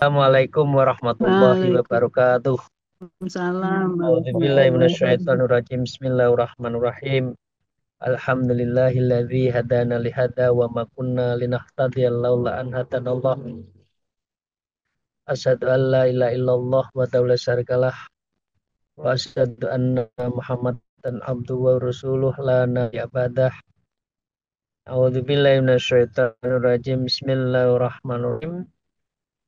Assalamualaikum warahmatullahi wabarakatuh. Waalaikumsalam A'udzubillahi warahmatullahi wabarakatuh. minasyaitonirrajim. Bismillahirrahmanirrahim. Alhamdulillahilladzi hadana lihada wa ma kunna linahtadiya laula an hadanallah. Asyhadu an la ilaha illallah wa la syarikalah wa asyhadu anna Muhammadan abduhu wa rasuluh la nabiyya ba'dah. A'udzubillahi minasyaitonirrajim. Bismillahirrahmanirrahim.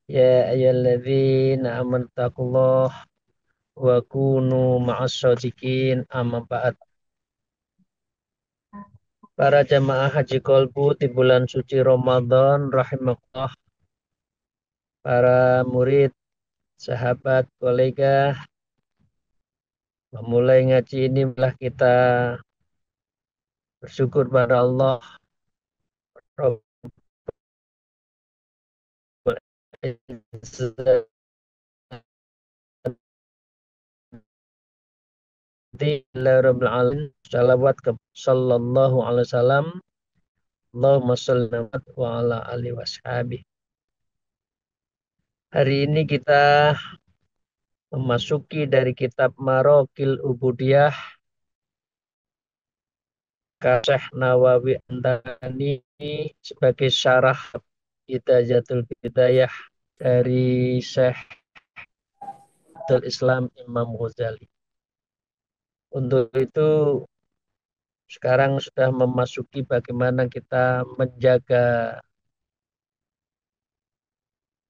Ya ayyuhalladzina amanu taqullaha wa kunu ma'as shodiqin, amma ba'd. Para jamaah haji kolbu di bulan suci Ramadan rahimakumullah, para murid, sahabat, kolega, memulai ngaji ini malah kita bersyukur pada Allah Rabbul Izzati Rabbil Alamin. Salawat ke sallallahu alaihi wasallam. Allahumma shalli wa ala alihi washabihi. Hari ini kita memasuki dari kitab Marokil Ubudiyah Syekh Nawawi Antani sebagai syarah Hidayatul Bidayah dari Syekh Abdul Islam Imam Ghazali. Untuk itu sekarang sudah memasuki bagaimana kita menjaga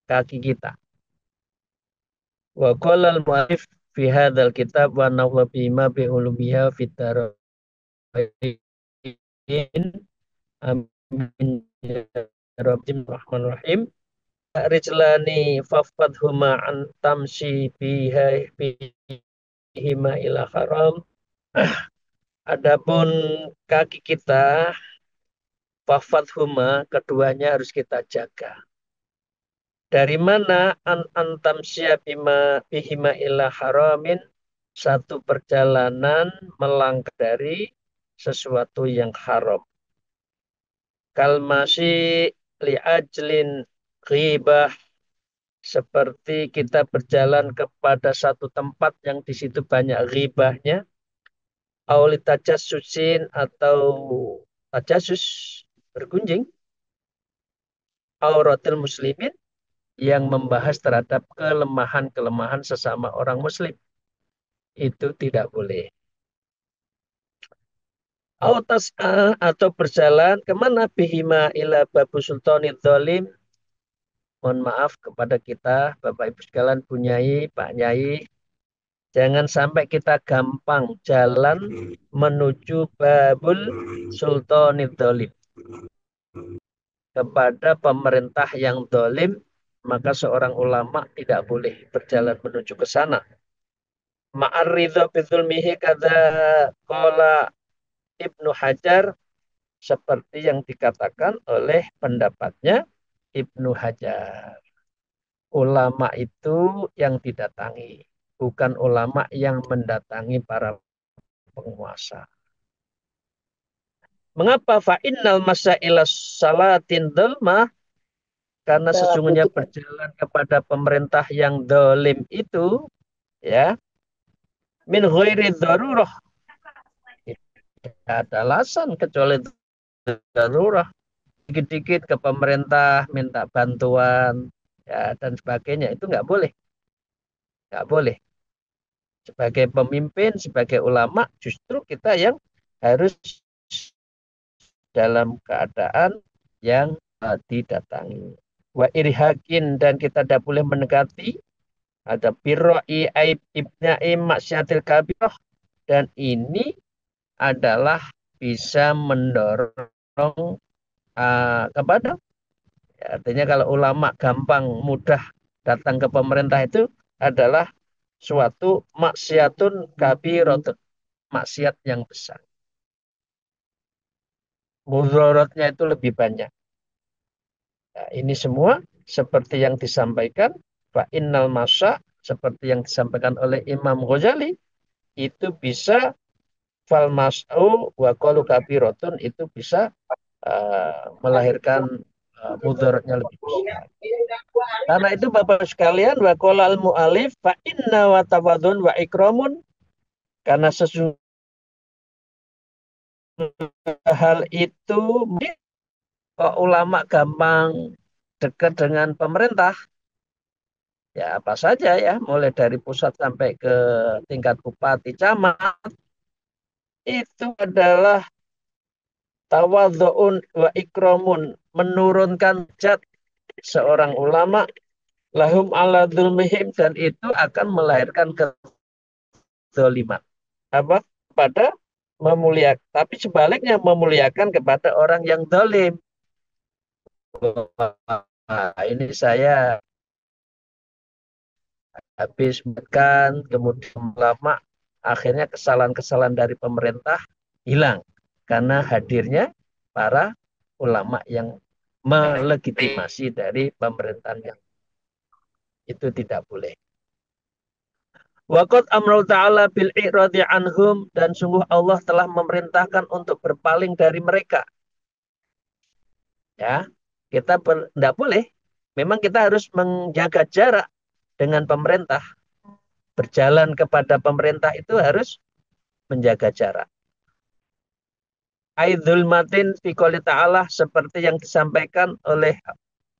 kaki kita. Wa qala al-mu'allif fi hadzal kitab wa nahwa bima bi ulumiha fit amin ya rabbal rahmanir rahim. Rijlani fafadhuma an tamshi bihima ila haram. Adapun kaki kita, fafadhuma, keduanya harus kita jaga. Dari mana antamsya bihima ila haramin, satu perjalanan melangkah dari sesuatu yang haram. Kalmasi li'ajlin ghibah, seperti kita berjalan kepada satu tempat yang di situ banyak ghibahnya, auli tajassusin, atau tajasus, bergunjing, auratil muslimin, yang membahas terhadap kelemahan-kelemahan sesama orang muslim. Itu tidak boleh. Autas'a, atau berjalan kemana, bihima ila babu sultanid zalim. Mohon maaf kepada kita, Bapak Ibu sekalian, Bu Nyai, Pak Nyai, jangan sampai kita gampang jalan menuju babul sultanid zalim, kepada pemerintah yang zalim. Maka seorang ulama tidak boleh berjalan menuju ke sana. Ma'arridho bidulmihi kata kola Ibnu Hajar, seperti yang dikatakan oleh pendapatnya Ibnu Hajar. Ulama itu yang didatangi, bukan ulama yang mendatangi para penguasa. Mengapa? Fa'innal masaila salatin dolmah, karena sesungguhnya berjalan kepada pemerintah yang dolim itu, ya, min ghairi darurah, tidak ada alasan kecuali darurah. Dikit-dikit ke pemerintah minta bantuan, ya, dan sebagainya, itu nggak boleh. Nggak boleh. Sebagai pemimpin, sebagai ulama, justru kita yang harus dalam keadaan yang didatangi. Wa irhakin, dan kita tidak boleh mendekati. Ada birro'i aib ibna'i maksyatil kabirah, dan ini adalah bisa mendorong kepada, ya, artinya kalau ulama gampang mudah datang ke pemerintah, itu adalah suatu maksiatun kabiratun, maksiat yang besar. Mudaratnya itu lebih banyak. Nah, ini semua seperti yang disampaikan Fa innal masa, seperti yang disampaikan oleh Imam Ghazali, itu bisa fal mas'u wa qalu kabiratun, itu bisa melahirkan mudaratnya lebih besar. Karena itu Bapak sekalian, wa qolal mu'alif fa inna wa tawadun wa ikramun, karena sesungguhnya hal itu kok ulama gampang dekat dengan pemerintah, ya apa saja ya, mulai dari pusat sampai ke tingkat bupati, camat, itu adalah tawadhu'un wa ikramun, menurunkan derajat seorang ulama lahum ala dzulmihim, dan itu akan melahirkan kezaliman. Apa? Pada memuliakan, tapi sebaliknya memuliakan kepada orang yang zalim. Nah, ini saya habis makan, kemudian lama, akhirnya kesalahan-kesalahan dari pemerintah hilang karena hadirnya para ulama yang melegitimasi dari pemerintahan yang itu tidak boleh. Waqad amrau ta'ala bil i'radi anhum, dan sungguh Allah telah memerintahkan untuk berpaling dari mereka. Ya, kita tidak boleh. Memang kita harus menjaga jarak dengan pemerintah. Berjalan kepada pemerintah itu harus menjaga jarak. Aidul matin fi qouli ta'ala, seperti yang disampaikan oleh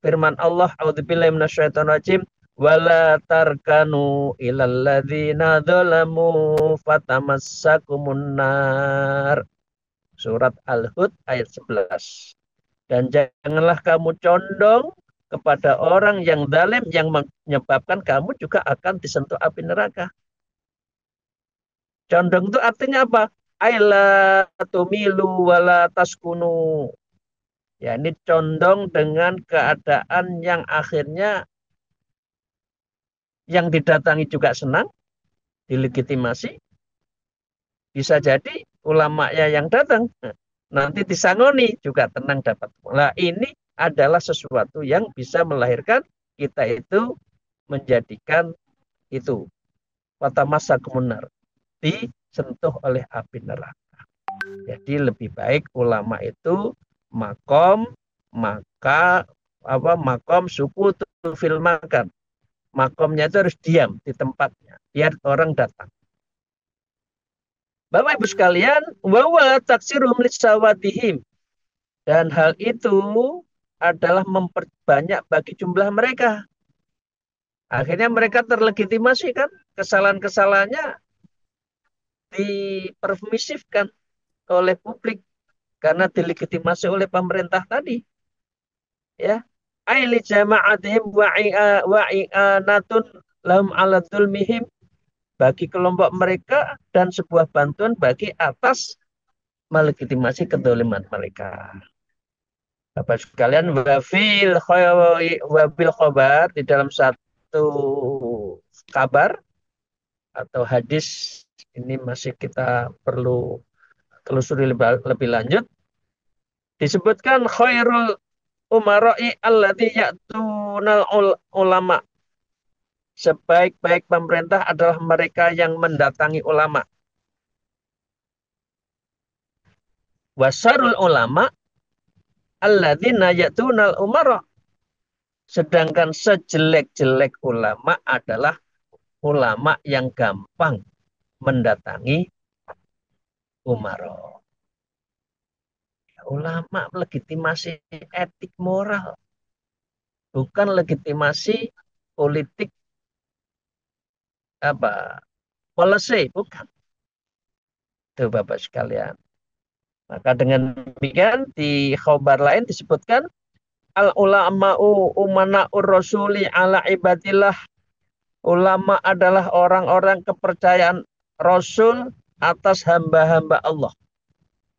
firman Allah, a'udzubillahi minasyaitonir rajim, wala tarkanu ilal ladzina dzalamu fatamassakumun nar. Surat Al-Hud ayat 11. Dan janganlah kamu condong kepada orang yang zalim yang menyebabkan kamu juga akan disentuh api neraka. Condong itu artinya apa? Aila tumilu wala taskunu. Ya, ini condong dengan keadaan yang akhirnya yang didatangi juga senang, dilegitimasi. Bisa jadi ulamanya yang datang, nanti disangoni juga tenang dapat. Nah, ini adalah sesuatu yang bisa melahirkan kita itu menjadikan itu kata masa kemunar disentuh oleh api neraka. Jadi lebih baik ulama itu makom, maka apa makom suku fil makan. Makomnya itu harus diam di tempatnya biar orang datang. Bapak Ibu sekalian, wawa taksirum lisawadihim, dan hal itu adalah memperbanyak bagi jumlah mereka. Akhirnya mereka terlegitimasi kan, kesalahan-kesalahannya dipermisifkan oleh publik karena dilegitimasi oleh pemerintah tadi, ya. Aili jama'atihim wa'i'anatun lahum ala dzulmihim, bagi kelompok mereka dan sebuah bantuan bagi atas melegitimasi kedoliman mereka. Bapak sekalian, wabil khobar, di dalam satu kabar atau hadis, ini masih kita perlu telusuri lebih lanjut, disebutkan khairul umara'i alladhi ya'tunal ulama, sebaik-baik pemerintah adalah mereka yang mendatangi ulama. Wasarul ulama alladzina ya'tunal umara, sedangkan sejelek-jelek ulama adalah ulama yang gampang mendatangi umara. Ulama legitimasi etik moral, bukan legitimasi politik apa policy, bukan. Itu Bapak sekalian. Maka dengan demikian di khobar lain disebutkan al ulama'u umana'ur rasuli ala ibadillah, ulama adalah orang-orang kepercayaan Rasul atas hamba-hamba Allah.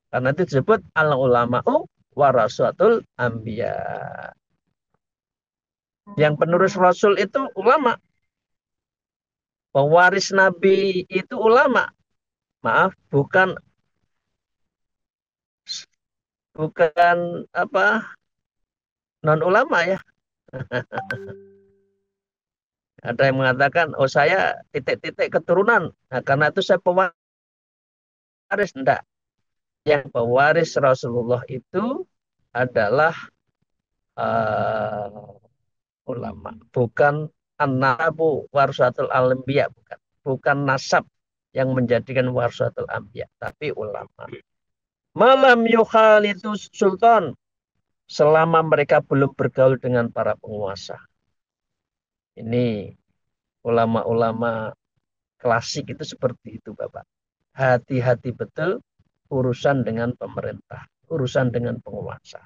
Karena itu disebut al ulama'u warasatul anbiya. Yang penerus Rasul itu ulama. Pewaris Nabi itu ulama. Maaf, bukan bukan apa non ulama ya. Ada yang mengatakan, oh saya titik-titik keturunan. Nah, karena itu saya pewaris. Enggak. Yang pewaris Rasulullah itu adalah uh, ulama, bukan an-nasabu warasatul anbiya, bukan. Bukan nasab yang menjadikan warasatul anbiya, tapi ulama. Malam yukhalitu sultan, selama mereka belum bergaul dengan para penguasa. Ini ulama-ulama klasik itu seperti itu, Bapak. Hati-hati betul urusan dengan pemerintah, urusan dengan penguasa.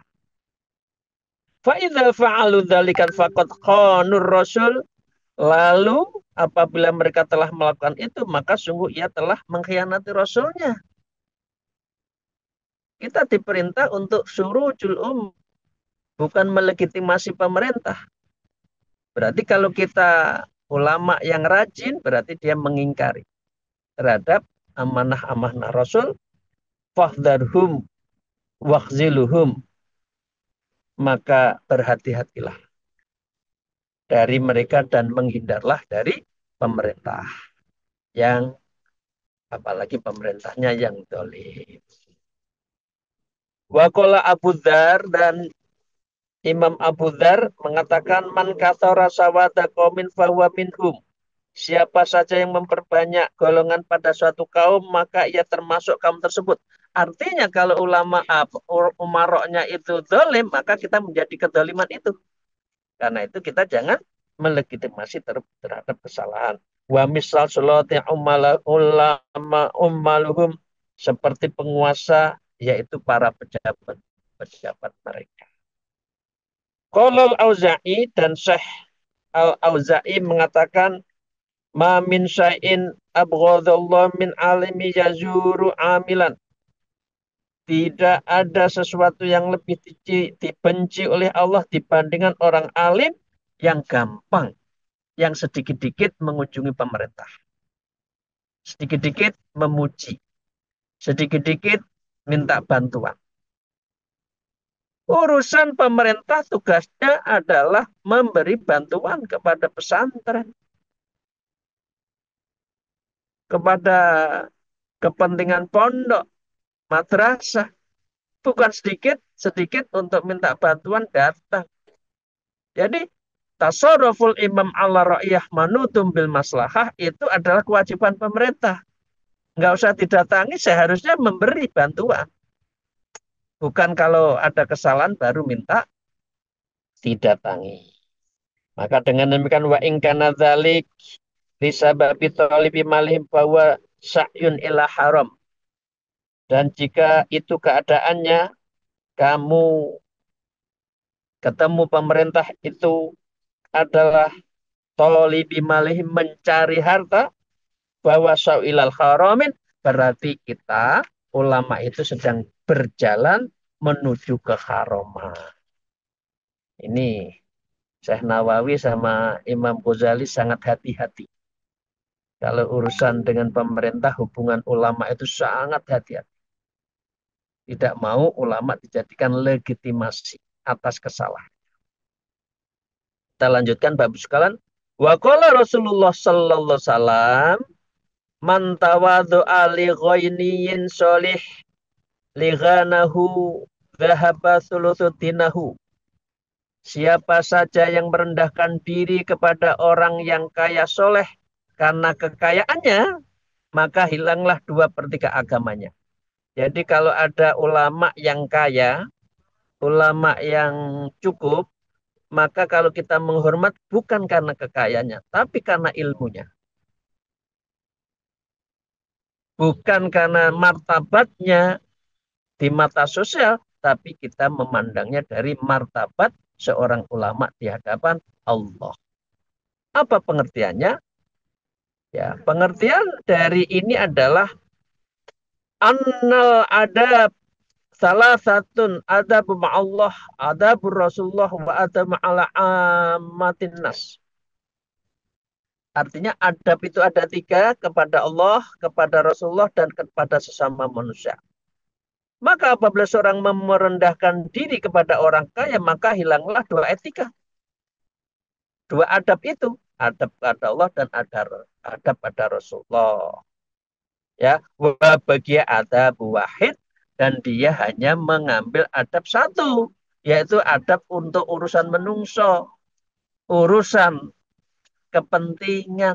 Fa'idha fa'alu dzalikan faqad khanur rasul. Lalu apabila mereka telah melakukan itu, maka sungguh ia telah mengkhianati rasulnya. Kita diperintah untuk surujul bukan melegitimasi pemerintah. Berarti kalau kita ulama yang rajin, berarti dia mengingkari terhadap amanah-amanah Rasul. Fahdharhum wakhziluhum, maka berhati-hatilah dari mereka dan menghindarlah dari pemerintah yang, apalagi pemerintahnya yang dolim. Wakola Abu Dhar, dan Imam Abu Dhar mengatakan, man kathara sawada qaumin fahuwa minhum. Siapa saja yang memperbanyak golongan pada suatu kaum, maka ia termasuk kaum tersebut. Artinya kalau ulama umaroknya itu dolim, maka kita menjadi kedoliman itu. Karena itu kita jangan melegitimasi terhadap kesalahan. Wa misal sulati ulama ummaluhum, seperti penguasa, yaitu para pejabat mereka. Qolal Auza'i, dan Syekh Al-Auza'i mengatakan, ma min syai'in abghadallah min alimi yazuru amilan. Tidak ada sesuatu yang lebih dibenci oleh Allah dibandingkan orang alim yang gampang, yang sedikit-dikit mengunjungi pemerintah. Sedikit-dikit memuji. Sedikit-dikit minta bantuan. Urusan pemerintah tugasnya adalah memberi bantuan kepada pesantren, kepada kepentingan pondok, madrasah. Bukan sedikit untuk minta bantuan datang. Jadi tasarruful imam ala ra'iyah manutum bil maslahah itu adalah kewajiban pemerintah. Nggak usah didatangi, seharusnya memberi bantuan. Bukan kalau ada kesalahan baru minta didatangi. Maka dengan demikian wa in kana dzalik lisababi talibi malihim bahwa sa'yun ila haram. Dan jika itu keadaannya, kamu ketemu pemerintah itu adalah tolibi malih, mencari harta, bahwa sa'ilal haramin, berarti kita ulama itu sedang berjalan menuju ke haramah. Ini Syekh Nawawi sama Imam Ghazali sangat hati-hati. Kalau urusan dengan pemerintah, hubungan ulama itu sangat hati-hati. Tidak mau ulama dijadikan legitimasi atas kesalahan. Kita lanjutkan bab sekalian. Wa qala Rasulullah sallallahu alaihi wasallam, man tawadhu'a li ghainiyin sholih lighanahu dhahaba thuluthu dinahu. Siapa saja yang merendahkan diri kepada orang yang kaya soleh karena kekayaannya, maka hilanglah 2/3 agamanya. Jadi kalau ada ulama yang kaya, ulama yang cukup, maka kalau kita menghormat bukan karena kekayaannya, tapi karena ilmunya. Bukan karena martabatnya di mata sosial, tapi kita memandangnya dari martabat seorang ulama di hadapan Allah. Apa pengertiannya? Ya, pengertian dari ini adalah annal adab salah satun adab ma'allah, adab Rasulullah, wa adab ma'ala ammatin nas. Artinya adab itu ada 3, kepada Allah, kepada Rasulullah, dan kepada sesama manusia. Maka apabila seorang merendahkan diri kepada orang kaya, maka hilanglah 2 etika. 2 adab itu. Adab pada Allah dan adab pada Rasulullah. Ya, wa bagia adab wahid, dan dia hanya mengambil adab 1, yaitu adab untuk urusan menungso. urusan kepentingan.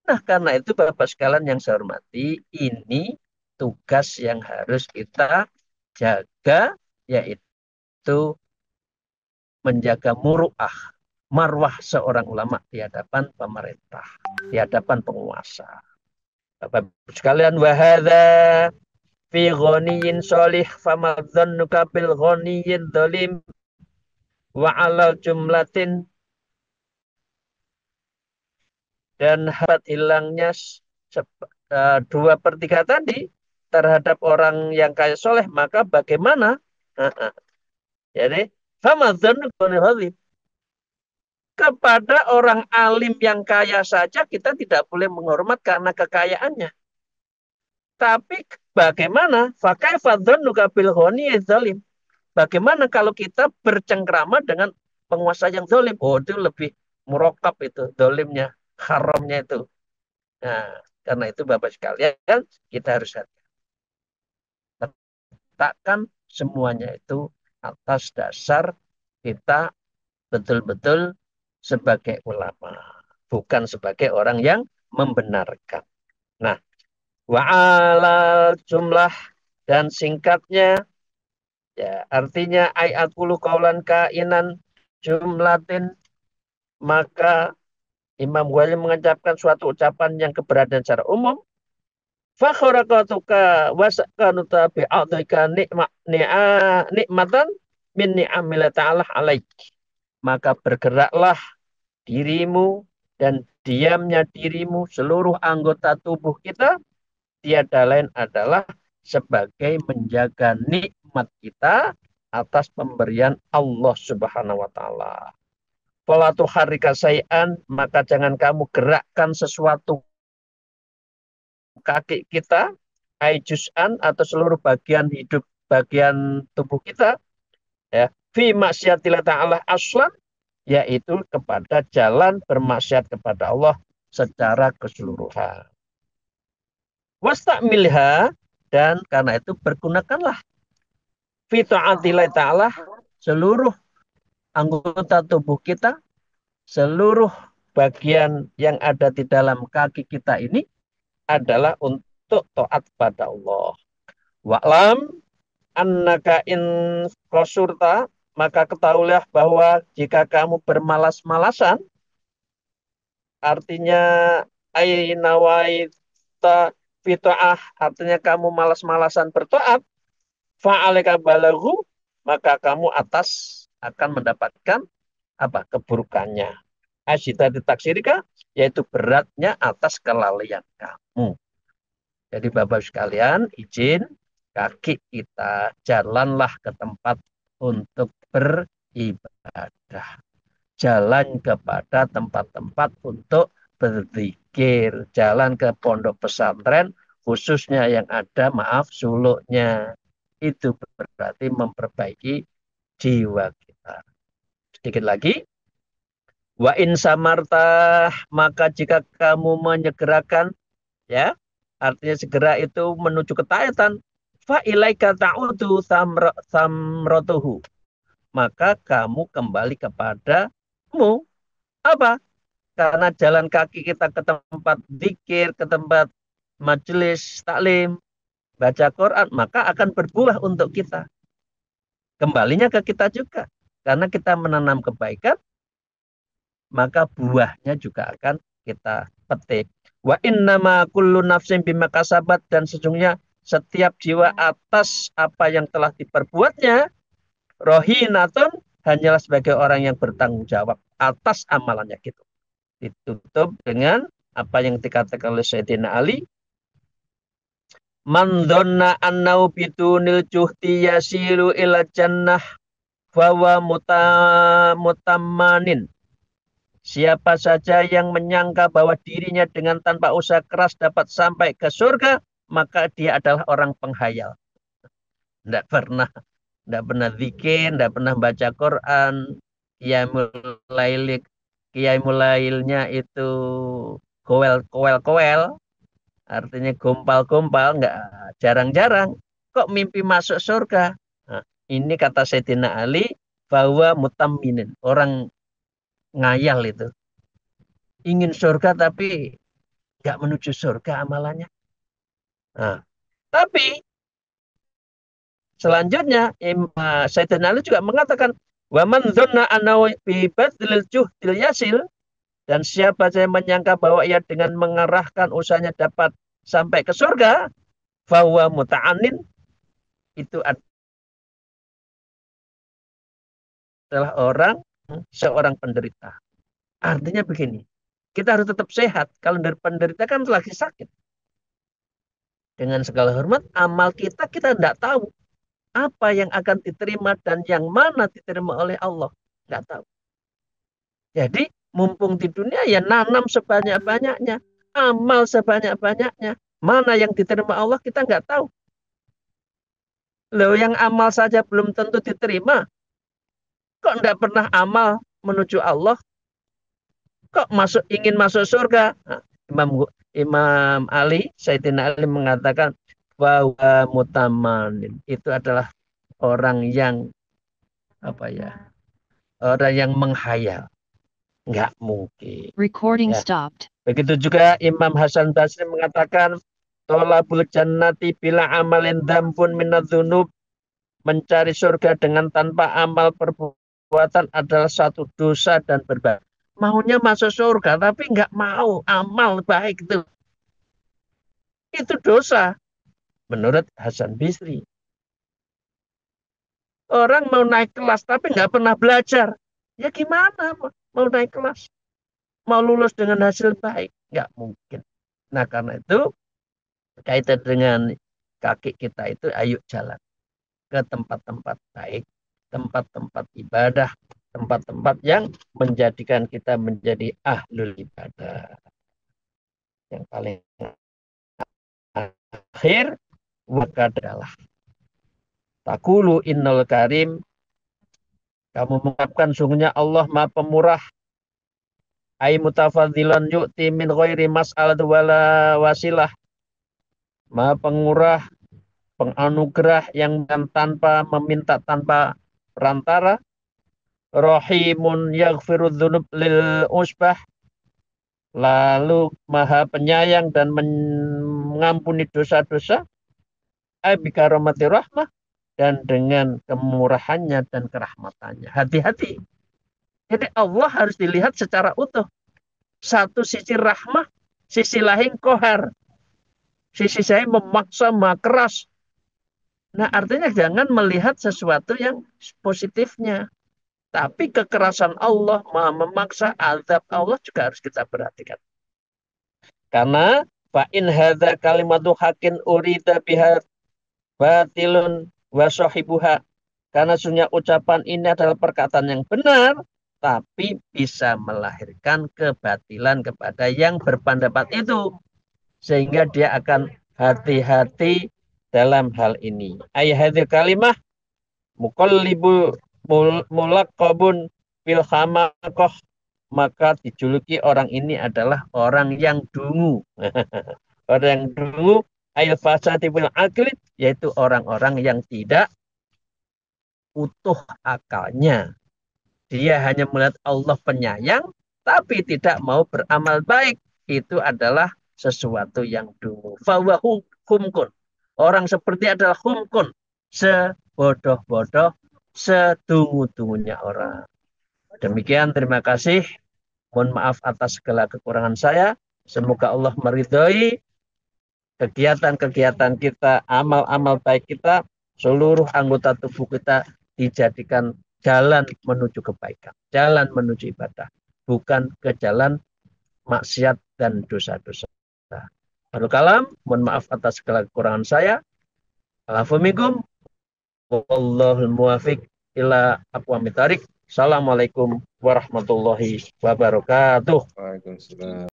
Nah, karena itu Bapak sekalian yang saya hormati, ini tugas yang harus kita jaga, yaitu menjaga muru'ah, marwah seorang ulama di hadapan pemerintah, di hadapan penguasa. Bapak sekalian, wahada fi ghaniyin sholih famadzannuka bil ghaniyin dolim wa alal jumlatin, dan habat hilangnya 2/3 tadi terhadap orang yang kaya soleh, maka bagaimana? Jadi, kepada orang alim yang kaya saja kita tidak boleh menghormat karena kekayaannya. Tapi bagaimana? Bagaimana kalau kita bercengkrama dengan penguasa yang zalim? Oh, itu lebih murokap itu, zalimnya, haramnya itu. Nah, karena itu Bapak sekalian, kita harus letakkan semuanya itu atas dasar kita betul-betul sebagai ulama, bukan sebagai orang yang membenarkan. Nah, wa'alal jumlah, dan singkatnya, ya artinya ayat puluh kaulan kainan jumlatin, maka Imam Ghazali mengucapkan suatu ucapan yang keberadaan secara umum. Fakhorakatuka wasakanuta bi'adhika nikmatan min ni'amila ta'ala alaik. Maka bergeraklah dirimu dan diamnya dirimu, seluruh anggota tubuh kita, tiada lain adalah sebagai menjaga nikmat kita atas pemberian Allah Subhanahu wa taala. Fala tuharrika syai'an, maka jangan kamu gerakkan sesuatu kaki kita, aijus'an, atau seluruh bagian hidup, bagian tubuh kita, ya, fi maksiatillah ta'ala aslan, yaitu kepada jalan bermaksiat kepada Allah secara keseluruhan. Wastakmilha, dan karena itu bergunakanlah fi ta'atillah ta'ala seluruh anggota tubuh kita, seluruh bagian yang ada di dalam kaki kita ini adalah untuk taat pada Allah. Wa'lam annaka in qasurta, maka ketahuilah bahwa jika kamu bermalas-malasan, artinya ainawaita fita'ah, artinya kamu malas-malasan bertaat, fa'alika balaghu, maka kamu akan mendapatkan apa? Keburukannya. Asyita ditaksirika, yaitu beratnya atas kelalaian kamu. Jadi Bapak sekalian, izin kaki kita jalanlah ke tempat untuk beribadah. Jalan kepada tempat-tempat untuk berzikir. Jalan ke pondok pesantren, khususnya yang ada, suluknya. Itu berarti memperbaiki jiwa kita. Sedikit lagi. Wa in samartah, maka jika kamu menyegerakan, ya, artinya segera itu menuju ketaatan, fa ilaika ta'udu samrotuhu, maka kamu kembali kepadamu, apa? Karena jalan kaki kita ke tempat zikir, ke tempat majelis taklim, baca Quran, maka akan berbuah untuk kita. Kembalinya ke kita juga. Karena kita menanam kebaikan, maka buahnya juga akan kita petik. Wa innama kullu nafsin bima kasabat, dan sesungguhnya setiap jiwa atas apa yang telah diperbuatnya, rohinatun, hanyalah sebagai orang yang bertanggung jawab atas amalannya gitu. Ditutup dengan apa yang dikatakan oleh Sayyidina Ali, man dhanna annau bidunil juhdi yasilu ila jannah fawa mutammanin. Siapa saja yang menyangka bahwa dirinya dengan tanpa usaha keras dapat sampai ke surga, maka dia adalah orang penghayal. Tidak pernah zikir, tidak pernah baca Quran, Qiyamul Lailnya itu kowel, artinya gompal-gompal, nggak, jarang-jarang. Kok mimpi masuk surga? Nah, ini kata Sayyidina Ali, bahwa mutamminin, orang ngayal itu. Ingin surga tapi nggak menuju surga amalannya. Nah, tapi selanjutnya Sayyidina Ali juga mengatakan wa man dzanna annahu bi badlil juhdil yasil, dan siapa yang menyangka bahwa ia dengan mengerahkan usahanya dapat sampai ke surga, bahwa muta'anin, itu adalah seorang penderita. Artinya begini, kita harus tetap sehat. Kalau dari penderita kan lagi sakit. Dengan segala hormat, amal kita tidak tahu apa yang akan diterima dan yang mana diterima oleh Allah. Nggak tahu. Jadi, mumpung di dunia ya nanam sebanyak-banyaknya. Amal sebanyak-banyaknya. Mana yang diterima Allah kita nggak tahu. Loh, yang amal saja belum tentu diterima. Kok nggak pernah amal menuju Allah? Kok ingin masuk surga? Nah, Imam Ali, Sayyidina Ali mengatakan bahwa mutamanin itu adalah orang yang apa ya? Orang yang menghayal. Nggak mungkin. Recording Ya. stopped. Begitu juga Imam Hasan Basri mengatakan tolabul jannati bila amalin dambun minadzunub, mencari surga dengan tanpa amal perbuatan adalah satu dosa dan berbahaya. Maunya masuk surga tapi nggak mau amal baik itu dosa menurut Hasan Basri. Orang mau naik kelas tapi nggak pernah belajar, ya gimana mau naik kelas, mau lulus dengan hasil baik, nggak mungkin. Nah karena itu kaitan dengan kaki kita itu, ayo jalan ke tempat-tempat baik, tempat-tempat ibadah, tempat-tempat yang menjadikan kita menjadi ahlul ibadah. Yang paling akhir, maka adalah takulu innal karim, kamu mengatakan sungguhnya Allah Maha Pemurah, ai mutafadilan yu'ti min ghairi mas'alat wala wasilah, Maha Pengurah, penganugerah yang tanpa meminta, tanpa perantara, Rahimun yaghfiru dzunub lil usbah, lalu Maha Penyayang dan mengampuni dosa-dosa, bikaromati rahmah, dan dengan kemurahannya dan kerahmatannya. Hati-hati. Jadi Allah harus dilihat secara utuh. Satu sisi rahmah, sisi lain kohar. Sisi saya memaksa, keras. Nah artinya jangan melihat sesuatu yang positifnya. Tapi kekerasan Allah, memaksa, azab Allah juga harus kita perhatikan. Karena fa'in hadza kalimatu hakin urida biha batilun wa sahibuha. Karena sunya ucapan ini adalah perkataan yang benar, tapi bisa melahirkan kebatilan kepada yang berpendapat itu. Sehingga dia akan hati-hati dalam hal ini. Ayat hadil kalimah muqallibu mulaqabun fil hamakoh, maka dijuluki orang ini adalah orang yang dungu. Orang yang dungu ayat fasadi fil akli, yaitu orang-orang yang tidak utuh akalnya. Dia hanya melihat Allah penyayang tapi tidak mau beramal baik. Itu adalah sesuatu yang dungu. Fahuwa humkun. Orang seperti adalah humkun, sebodoh-bodoh, sedungu-dungunya orang. Demikian, terima kasih. Mohon maaf atas segala kekurangan saya. Semoga Allah meridhoi kegiatan-kegiatan kita, amal-amal baik kita, seluruh anggota tubuh kita dijadikan jalan menuju kebaikan, jalan menuju ibadah, bukan ke jalan maksiat dan dosa-dosa. Baru kalam, mohon maaf atas segala kekurangan saya. Alhamdulillah. Wallahul muwafiq ila aqwamit thariq. Assalamualaikum warahmatullahi wabarakatuh. Waalaikumsalam.